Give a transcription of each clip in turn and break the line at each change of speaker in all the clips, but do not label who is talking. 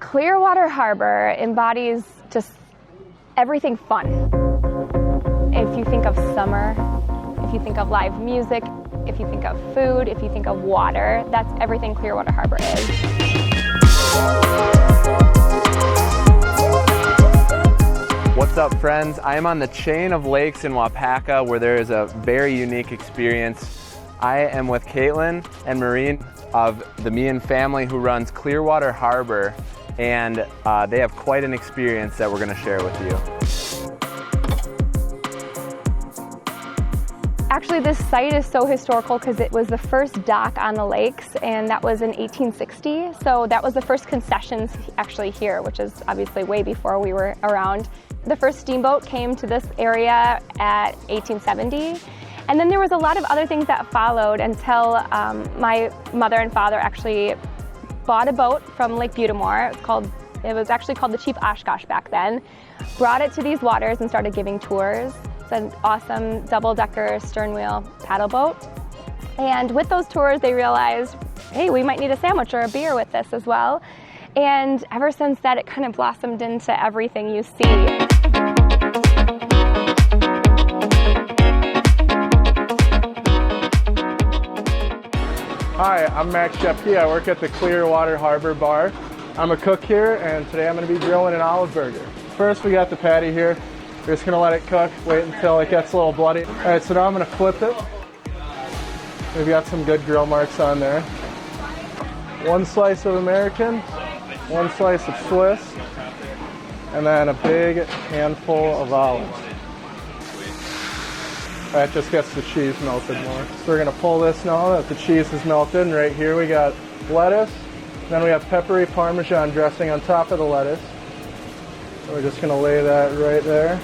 Clearwater Harbor embodies just everything fun. If you think of summer, if you think of live music, if you think of food, if you think of water, that's everything Clearwater Harbor is.
What's up, friends? I am on the chain of lakes in Waupaca where there is a very unique experience. I am with Caitlin and Maureen of the Meehan family who runs Clearwater Harbor, and they have quite an experience that we're going to share with you.
Actually, this site is so historical because it was the first dock on the lakes, and that was in 1860. So that was the first concessions actually here, which is obviously way before we were around. The first steamboat came to this area at 1870. And then there was a lot of other things that followed until my mother and father actually bought a boat from Lake Butamore. It was actually called the Chief Oshkosh back then. Brought it to these waters and started giving tours. It's an awesome double-decker stern wheel paddle boat. And with those tours, they realized, hey, we might need a sandwich or a beer with this as well. And ever since that, it kind of blossomed into everything you see.
Hi, I'm Max Shepke. I work at the Clearwater Harbor Bar. I'm a cook here, and today I'm going to be grilling an olive burger. First, we got the patty here. We're just going to let it cook, wait until it gets a little bloody. All right, so now I'm going to flip it. We've got some good grill marks on there. One slice of American, one slice of Swiss, and then a big handful of olives. That just gets the cheese melted more. So we're going to pull this now that the cheese is melted. And right here we got lettuce. Then we have peppery Parmesan dressing on top of the lettuce. So we're just going to lay that right there.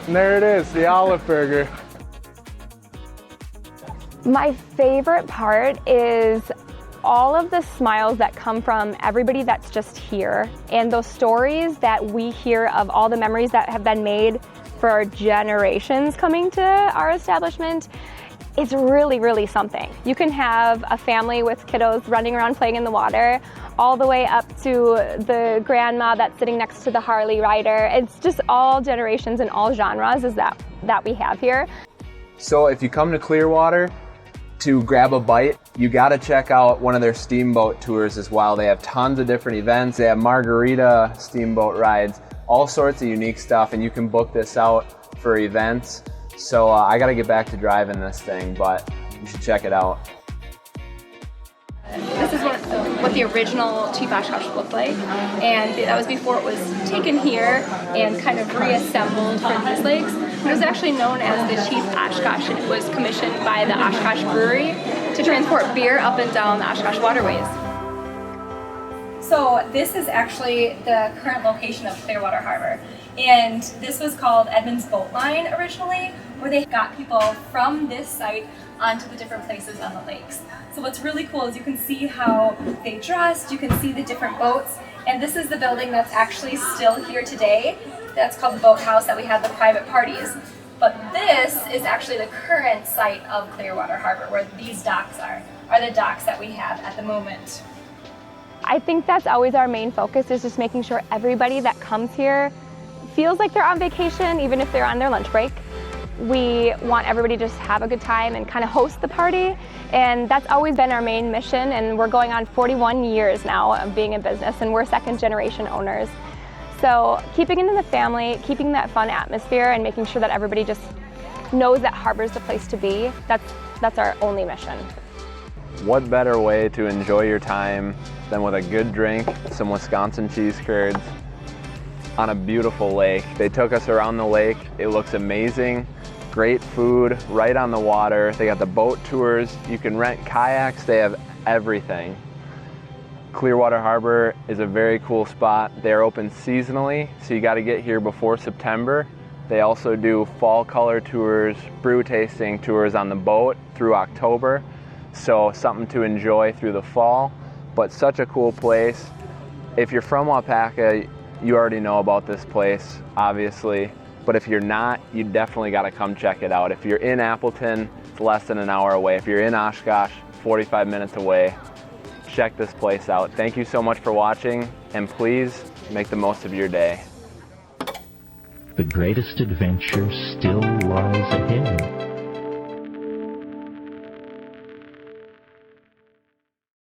And there it is, the olive burger.
My favorite part is all of the smiles that come from everybody that's just here, and those stories that we hear of all the memories that have been made for generations coming to our establishment. It's really, really something. You can have a family with kiddos running around playing in the water, all the way up to the grandma that's sitting next to the Harley rider. It's just all generations and all genres is that we have here.
So if you come to Clearwater to grab a bite, you got to check out one of their steamboat tours as well. They have tons of different events. They have margarita steamboat rides, all sorts of unique stuff, and you can book this out for events. So I got to get back to driving this thing, but you should check it out.
This is what the original Chief Oshkosh looked like, and that was before it was taken here and kind of reassembled for these lakes. It was actually known as the Chief Oshkosh, and it was commissioned by the Oshkosh Brewery to transport beer up and down the Oshkosh waterways.
So this is actually the current location of Clearwater Harbor, and this was called Edmund's Boat Line originally, where they got people from this site onto the different places on the lakes. So what's really cool is you can see how they dressed, you can see the different boats, and this is the building that's actually still here today. That's called the boathouse that we have the private parties. But this is actually the current site of Clearwater Harbor, where these docks are the docks that we have at the moment.
I think that's always our main focus, is just making sure everybody that comes here feels like they're on vacation, even if they're on their lunch break. We want everybody to just have a good time and kind of host the party, and that's always been our main mission, and we're going on 41 years now of being in business, and we're second generation owners. So keeping it in the family, keeping that fun atmosphere, and making sure that everybody just knows that Harbor's the place to be, that's our only mission.
What better way to enjoy your time than with a good drink, some Wisconsin cheese curds, on a beautiful lake. They took us around the lake. It looks amazing. Great food right on the water. They got the boat tours. You can rent kayaks. They have everything. Clearwater Harbor is a very cool spot. They're open seasonally, so you got to get here before September. They also do fall color tours, brew tasting tours on the boat through October. So something to enjoy through the fall, but such a cool place. If you're from Waupaca, you already know about this place, obviously, but if you're not, you definitely got to come check it out. If you're in Appleton, it's less than an hour away. If you're in Oshkosh, 45 minutes away. check this place out. Thank you so much for watching, and please make the most of your day.
The greatest adventure still lies ahead.